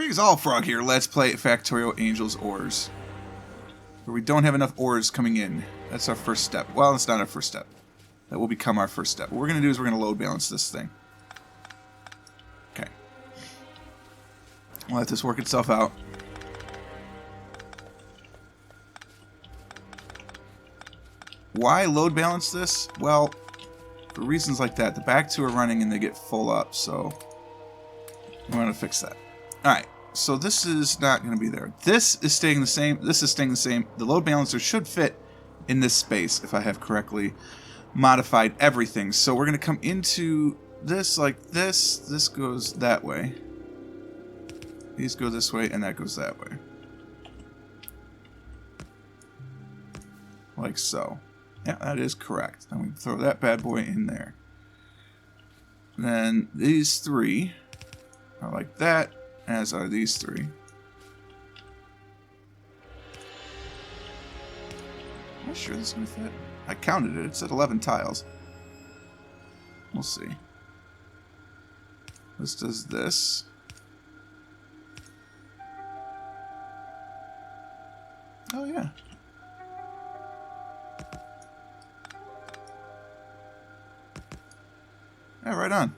Greetings all, Frog here. Let's play Factorio Angel's Ores. Where we don't have enough ores coming in. That's our first step. Well, it's not our first step. That will become our first step. What we're going to do is we're going to load balance this thing. Okay. We'll let this work itself out. Why load balance this? Well, for reasons like that. The back two are running and they get full up, so we want to fix that. Alright, so this is not going to be there. This is staying the same. This is staying the same. The load balancer should fit in this space if I have correctly modified everything. So we're going to come into this like this. This goes that way. These go this way, and that goes that way. Like so. Yeah, that is correct. Then we throw that bad boy in there. Then these three are like that, as are these three. Am I sure this is going to fit? I counted it. It said 11 tiles. We'll see. This does this. Oh, yeah. Yeah, right on.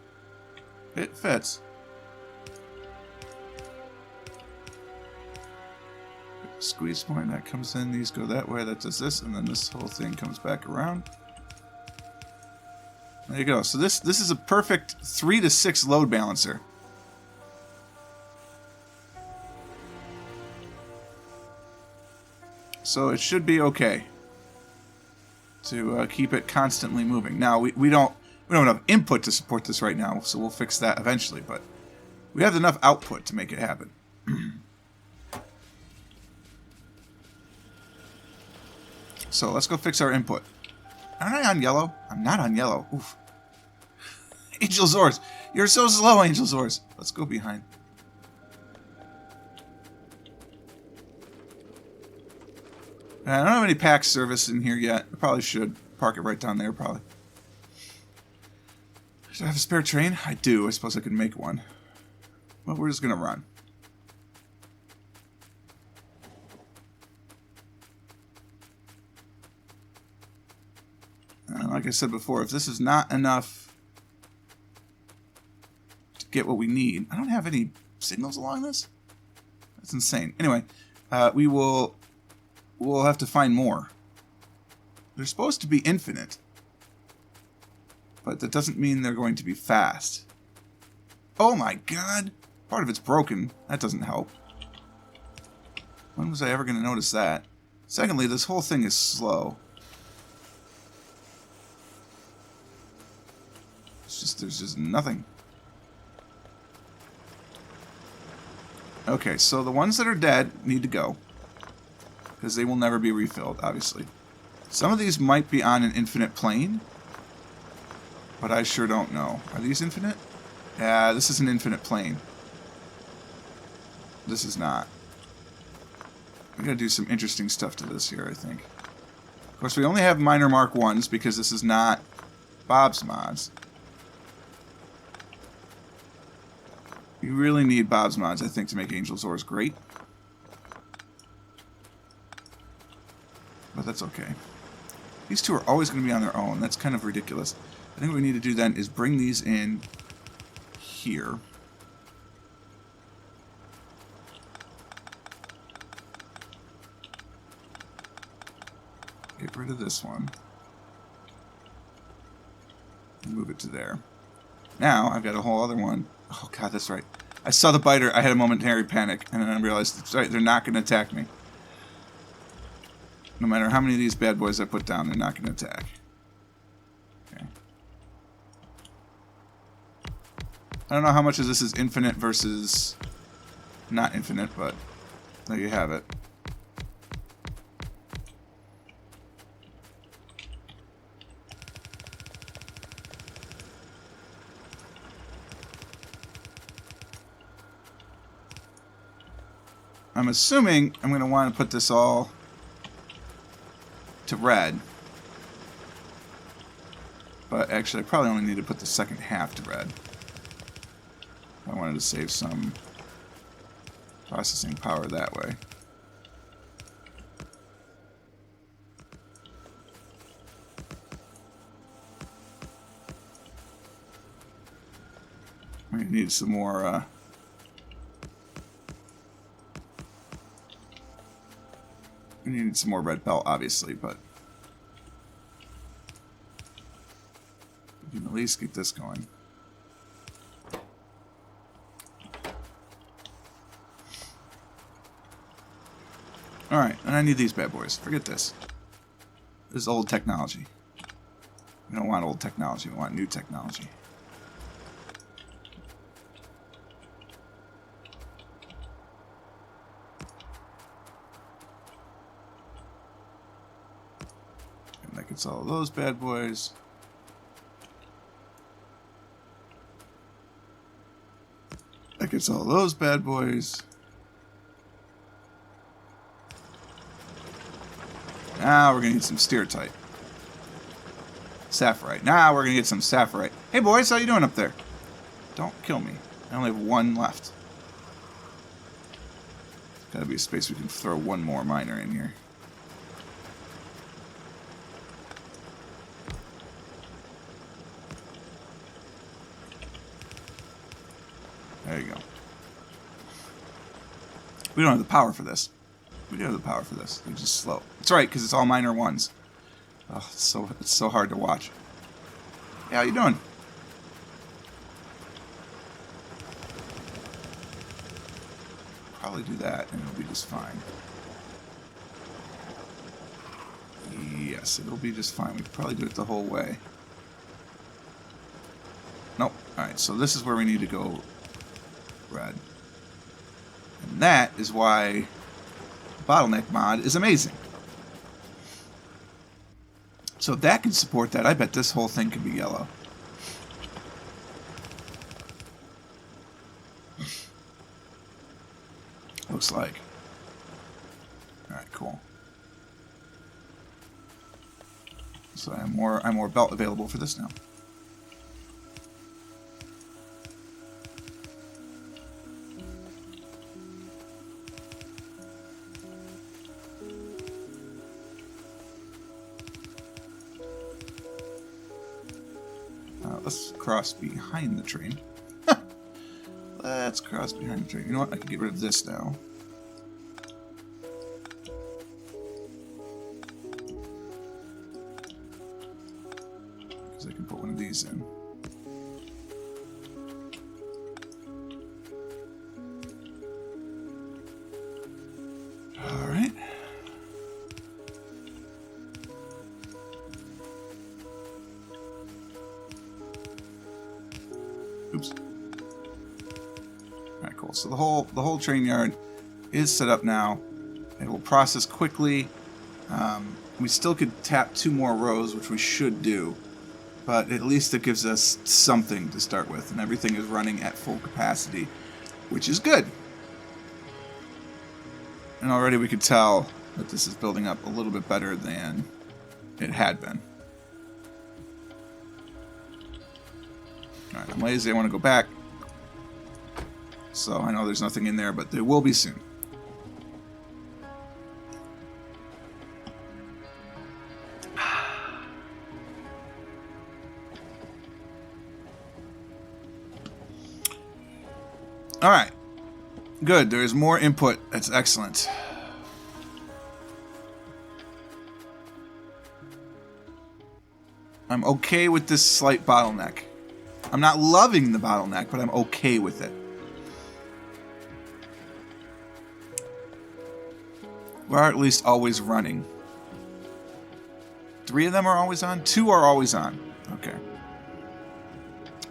It fits. Squeeze point, that comes in, these go that way, that does this, and then this whole thing comes back around. There you go. So this is a perfect 3 to 6 load balancer. So it should be okay to keep it constantly moving. Now we don't have enough input to support this right now, so we'll fix that eventually, but we have enough output to make it happen. So let's go fix our input. Aren't I on yellow? I'm not on yellow. Oof. Angel's Ores. You're so slow, Angel's Ores. Let's go behind. I don't have any pack service in here yet. I probably should. Park it right down there, probably. Should I have a spare train? I do. I suppose I could make one. But we're just going to run. Like I said before, if this is not enough to get what we need... I don't have any signals along this? That's insane. Anyway, we'll have to find more. They're supposed to be infinite. But that doesn't mean they're going to be fast. Oh my god! Part of it's broken. That doesn't help. When was I ever going to notice that? Secondly, this whole thing is slow. There's just nothing. Okay, so the ones that are dead need to go. Because they will never be refilled, obviously. Some of these might be on an infinite plane. But I sure don't know. Are these infinite? Yeah, this is an infinite plane. This is not. We're going to do some interesting stuff to this here, I think. Of course, we only have minor Mark 1s because this is not Bob's mods. You really need Bob's mods, I think, to make Angel's Ores great. But that's okay. These two are always going to be on their own. That's kind of ridiculous. I think what we need to do then is bring these in here. Get rid of this one. And move it to there. Now, I've got a whole other one. Oh, God, that's right. I saw the biter. I had a momentary panic, and then I realized, that's right, they're not going to attack me. No matter how many of these bad boys I put down, they're not going to attack. Okay. I don't know how much of this is infinite versus not infinite, but there you have it. I'm assuming I'm going to want to put this all to red. But actually, I probably only need to put the second half to red. I wanted to save some processing power that way. We need some more, we need some more red belt, obviously, but we can at least get this going. Alright, and I need these bad boys. Forget this. This is old technology. We don't want old technology, we want new technology. And that gets all of those bad boys. That gets all of those bad boys. Now we're going to need some stereotype. Sapphirite. Now we're going to get some sapphirite. Hey boys, how you doing up there? Don't kill me. I only have one left. Gotta be a space we can throw one more miner in here. There you go. We don't have the power for this. We do have the power for this. They're just slow. It's right, because it's all minor ones. Oh, it's so hard to watch. Hey, how you doing? Probably do that, and it'll be just fine. Yes, it'll be just fine. We could probably do it the whole way. Nope. Alright, so this is where we need to go red. And that is why bottleneck mod is amazing. So if that can support that, I bet this whole thing can be yellow. Looks like. Alright, cool. So I have more belt available for this now. Let's cross behind the train. Let's cross behind the train. You know what? I can get rid of this now. Because I can put one of these in. Alright. Oops. Alright, cool. So the whole train yard is set up now. It will process quickly. We still could tap 2 more rows, which we should do. But at least it gives us something to start with. And everything is running at full capacity, which is good. And already we could tell that this is building up a little bit better than it had been. Alright, I'm lazy. I want to go back. So I know there's nothing in there, but there will be soon. Alright. Good. There is more input. That's excellent. I'm okay with this slight bottleneck. I'm not loving the bottleneck, but I'm okay with it. We are at least always running. 3 of them are always on? 2 are always on. Okay.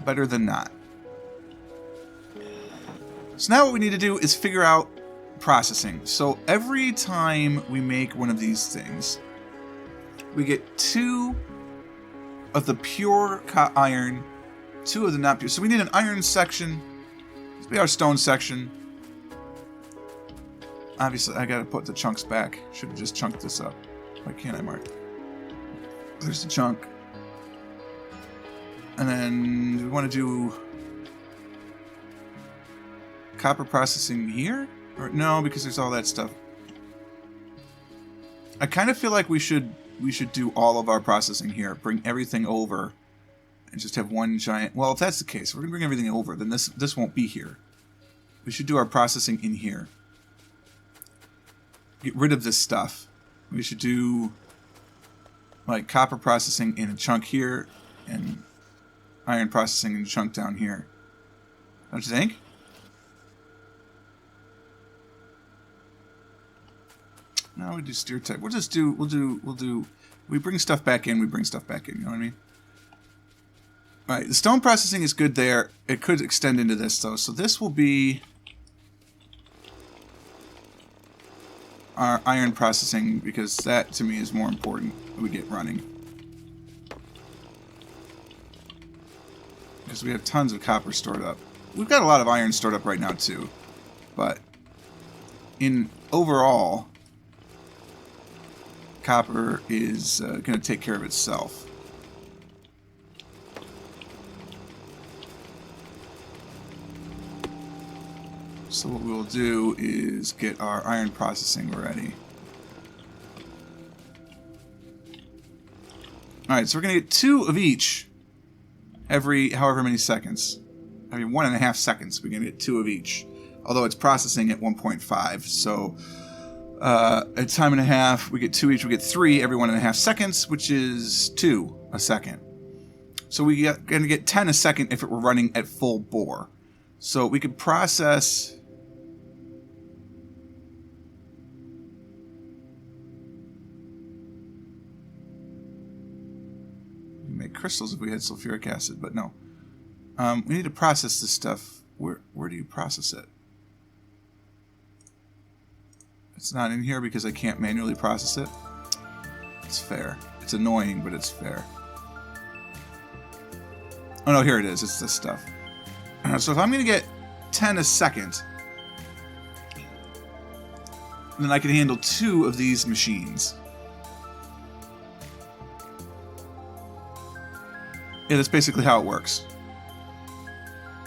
Better than not. So now what we need to do is figure out processing. So every time we make one of these things, we get 2 of the pure iron, 2 of the not pure. So we need an iron section. This will be our stone section. Obviously, I gotta put the chunks back. Should have just chunked this up. Why can't I, Mark? There's the chunk. And then we want to do copper processing here. Or no, because there's all that stuff. I kind of feel like we should do all of our processing here. Bring everything over. And just have one giant... Well, if that's the case, we're going to bring everything over, then this won't be here. We should do our processing in here. Get rid of this stuff. We should do like copper processing in a chunk here and iron processing in a chunk down here. Don't you think? No, we do steer type. We'll do we bring stuff back in, we bring stuff back in, you know what I mean? Alright, the stone processing is good there. It could extend into this though. So this will be our iron processing, because that to me is more important that we get running. Because we have tons of copper stored up. We've got a lot of iron stored up right now too. But in overall, copper is going to take care of itself. So what we'll do is get our iron processing ready. Alright, so we're going to get 2 of each every however many seconds. I mean, 1.5 seconds. We're going to get 2 of each. Although it's processing at 1.5. So at time and a half, we get 2 each. We get 3 every 1.5 seconds, which is 2 a second. So we're going to get 10 a second if it were running at full bore. So we could process... make crystals if we had sulfuric acid, but no. We need to process this stuff. Where do you process it? It's not in here because I can't manually process it. It's fair. It's annoying, but it's fair. Oh no, here it is. It's this stuff. So if I'm going to get 10 a second, then I can handle 2 of these machines. Yeah, that's basically how it works.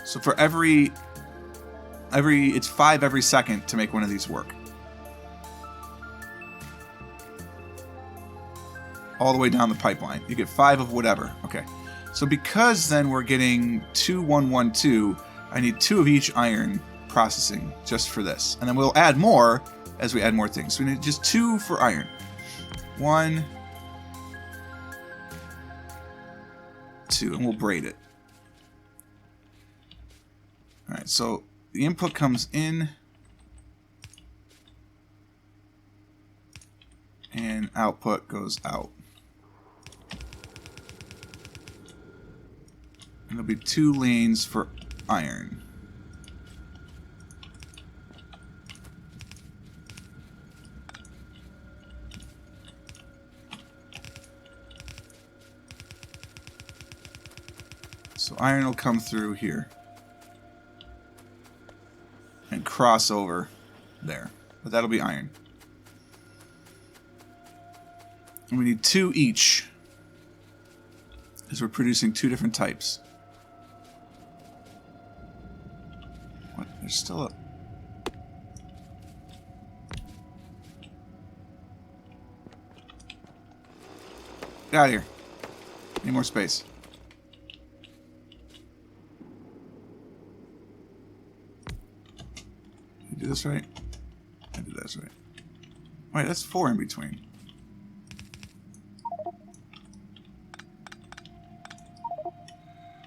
So for it's 5 every second to make one of these work. All the way down the pipeline. You get 5 of whatever. Okay. So because then we're getting 2, 1, 1, 2, I need 2 of each iron processing just for this. And then we'll add more as we add more things. So we need just 2 for iron. 1, 2, and we'll braid it. Alright, so the input comes in and output goes out. And there'll be 2 lanes for iron. So iron will come through here and cross over there. But that'll be iron. And we need 2 each, because we're producing 2 different types. What? There's still a... Get out of here. Need more space. Did I do this right? I did this right. Wait, that's 4 in between.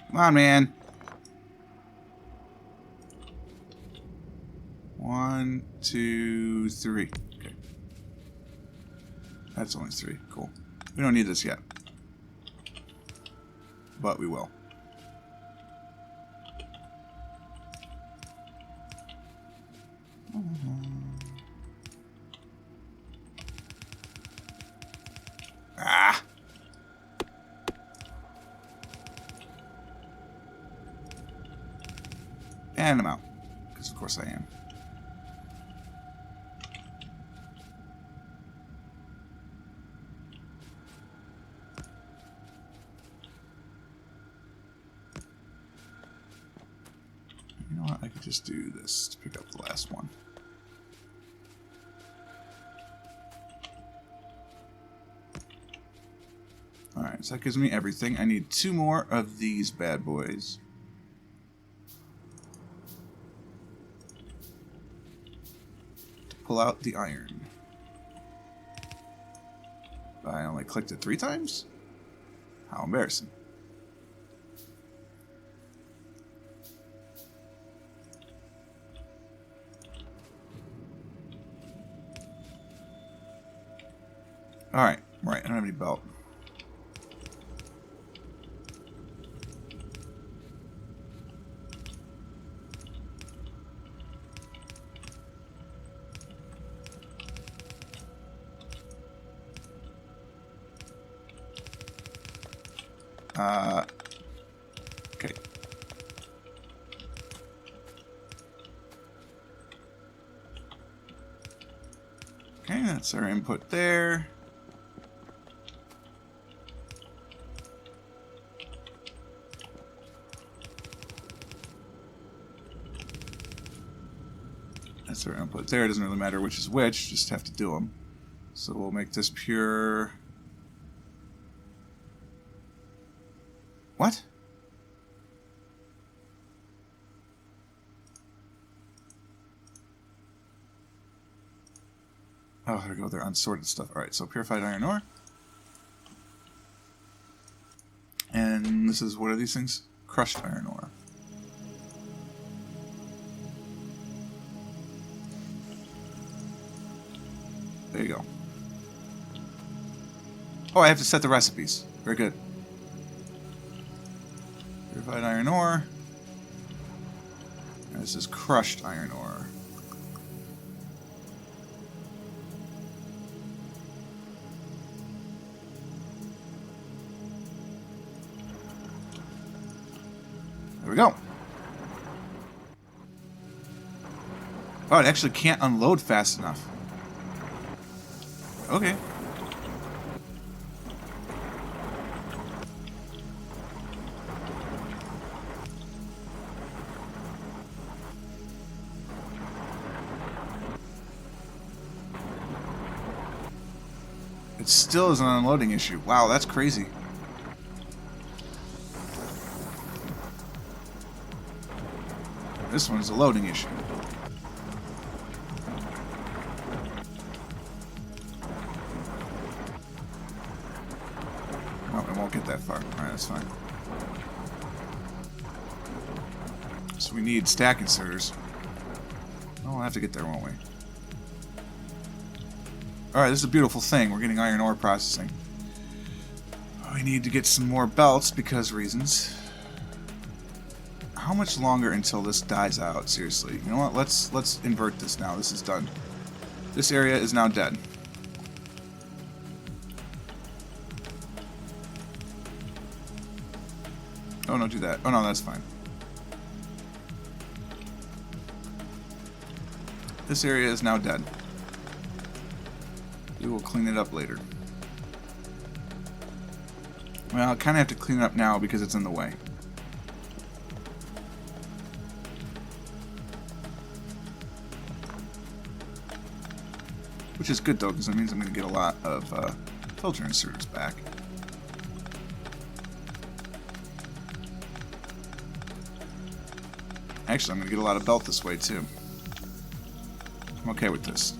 Come on, man. 1, 2, 3. Okay. That's only 3. Cool. We don't need this yet. But we will. Ah! And I'm out. Because of course I am. You know what? I could just do this to pick up the last one. Alright, so that gives me everything. I need 2 more of these bad boys. To pull out the iron. I only clicked it 3 times? How embarrassing. Alright, right, I don't have any belt. Okay. Okay, that's our input there. That's our input there. It doesn't really matter which is which, just have to do them. So we'll make this pure... What? Oh, there we go. They're unsorted stuff. Alright, so purified iron ore. And this is, what are these things? Crushed iron ore. There you go. Oh, I have to set the recipes. Very good. Purified iron ore. And this is crushed iron ore. There we go. Oh, it actually can't unload fast enough. Okay. It still is an unloading issue. Wow, that's crazy. This one's a loading issue. Oh, it won't get that far. Alright, that's fine. So we need stack inserters. Oh, we'll have to get there, won't we? Alright, this is a beautiful thing. We're getting iron ore processing. We need to get some more belts because reasons. How much longer until this dies out? Seriously. You know what? Let's invert this now. This is done. This area is now dead. Oh, don't do that. Oh, no, that's fine. This area is now dead. We will clean it up later. Well, I kind of have to clean it up now because it's in the way. Which is good, though, because that means I'm going to get a lot of filter inserters back. Actually, I'm going to get a lot of belt this way, too. I'm okay with this.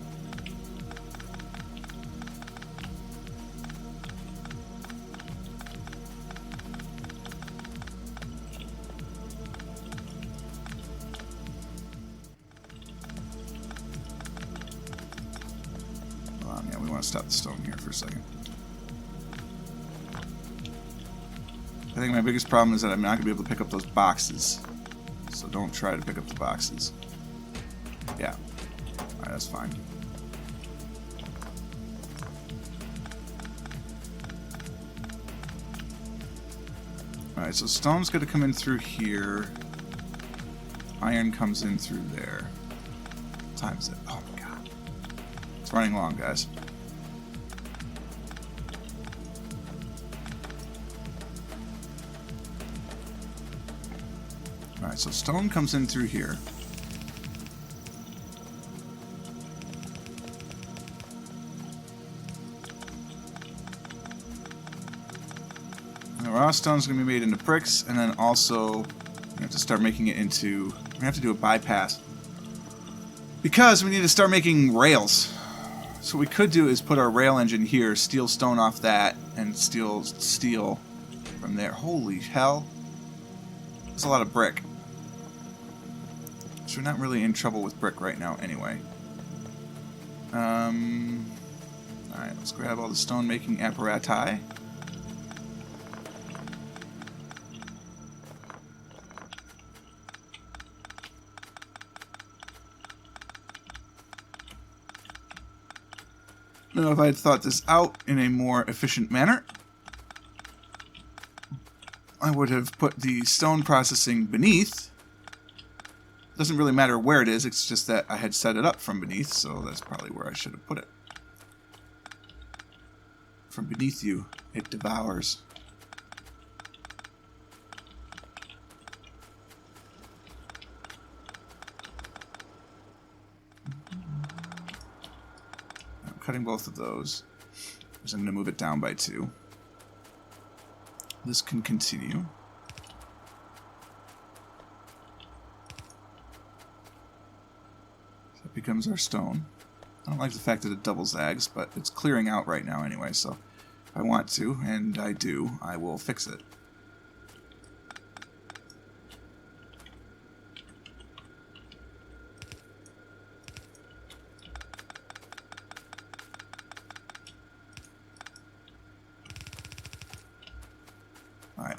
Yeah, we want to stop the stone here for a second. I think my biggest problem is that I'm not going to be able to pick up those boxes. So don't try to pick up the boxes. Yeah. Alright, that's fine. Alright, so stone's going to come in through here. Iron comes in through there. What time is it? Oh my god. It's running long, guys. Alright, so stone comes in through here. raw stone's going to be made into bricks, and then also we have to start making it into... We have to do a bypass. Because we need to start making rails. So what we could do is put our rail engine here, steal stone off that, and steal steel from there. Holy hell. That's a lot of brick. So we're not really in trouble with brick right now anyway. Alright, let's grab all the stone making apparati. Now, if I had thought this out in a more efficient manner, I would have put the stone processing beneath. Doesn't really matter where it is, it's just that I had set it up from beneath, so that's probably where I should have put it. From beneath you, it devours. Cutting both of those, so I'm going to move it down by 2. This can continue. So that becomes our stone. I don't like the fact that it double zags, but it's clearing out right now anyway, so if I want to, and I do, I will fix it.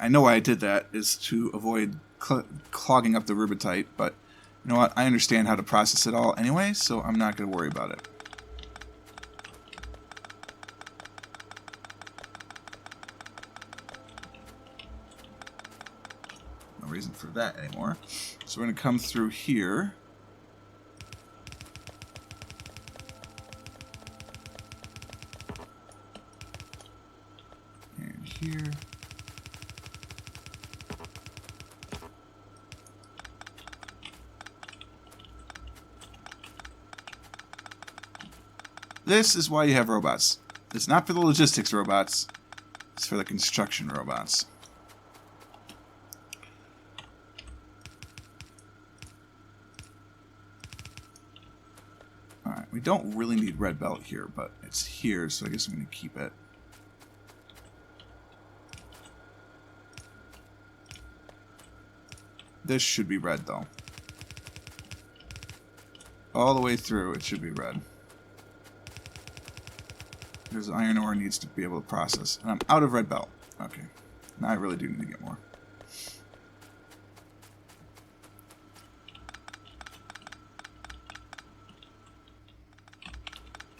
I know why I did that, is to avoid clogging up the rubitite, but you know what? I understand how to process it all anyway, so I'm not going to worry about it. No reason for that anymore. So we're going to come through here. And here. This is why you have robots. It's not for the logistics robots. It's for the construction robots. Alright, we don't really need red belt here, but it's here, so I guess I'm going to keep it. This should be red, though. All the way through, it should be red. There's iron ore needs to be able to process. And I'm out of red belt. Okay. Now I really do need to get more.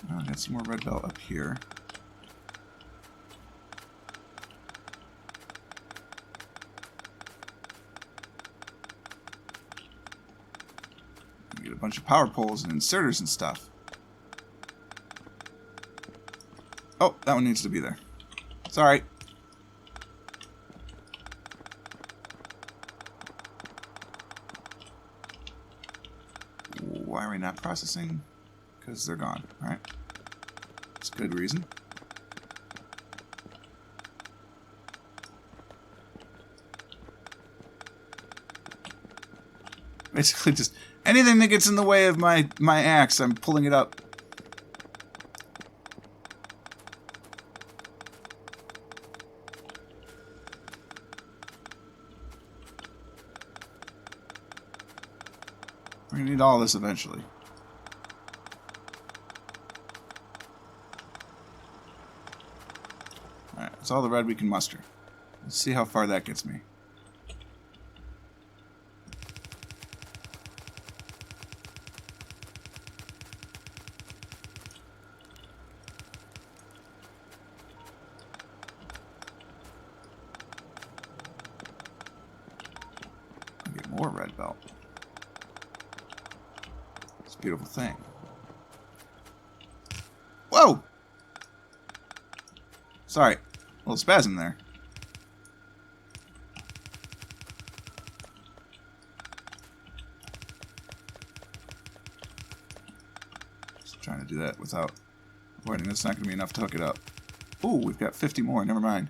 I got some more red belt up here. Get a bunch of power poles and inserters and stuff. Oh, that one needs to be there. Sorry. Why are we not processing? Because they're gone, right? That's a good reason. Basically just anything that gets in the way of my axe, I'm pulling it up. We're going to need all this eventually. Alright, that's all the red we can muster. Let's see how far that gets me. I'll get more red belt. Beautiful thing. Whoa! Sorry. A little spasm there. Just trying to do that without avoiding. That's not going to be enough to hook it up. Ooh, we've got 50 more. Never mind.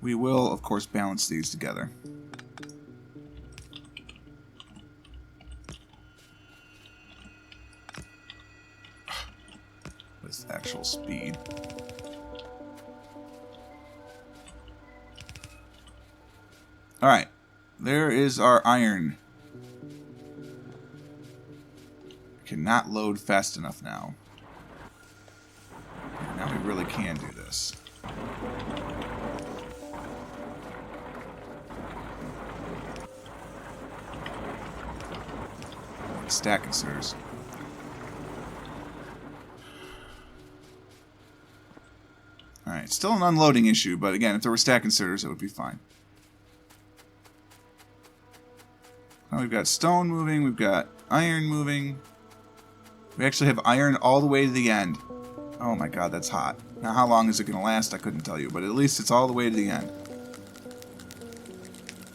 we will, of course, balance these together. With actual speed. Alright, there is our iron. Cannot load fast enough now. Now we really can do this. Stack inserters. Alright, still an unloading issue, but again, if there were stack inserters, it would be fine. Now we've got stone moving, we've got iron moving. We actually have iron all the way to the end. Oh my god, that's hot. Now how long is it going to last? I couldn't tell you, but at least it's all the way to the end.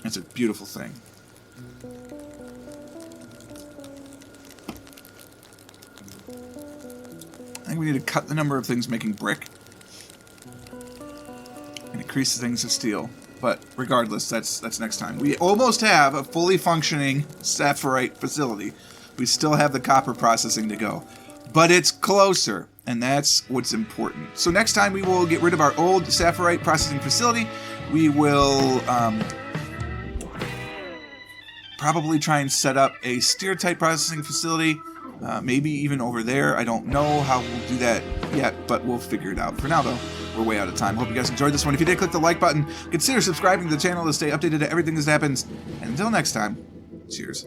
It's a beautiful thing. I think we need to cut the number of things making brick and increase the things of steel. But regardless, that's next time. We almost have a fully functioning sapphirite facility. We still have the copper processing to go. But it's closer, and that's what's important. So next time we will get rid of our old sapphirite processing facility. We will probably try and set up a steer-type processing facility. Maybe even over there. I don't know how we'll do that yet, but we'll figure it out. For now, though, we're way out of time. Hope you guys enjoyed this one. If you did, click the like button. Consider subscribing to the channel to stay updated to everything that happens. And until next time, cheers.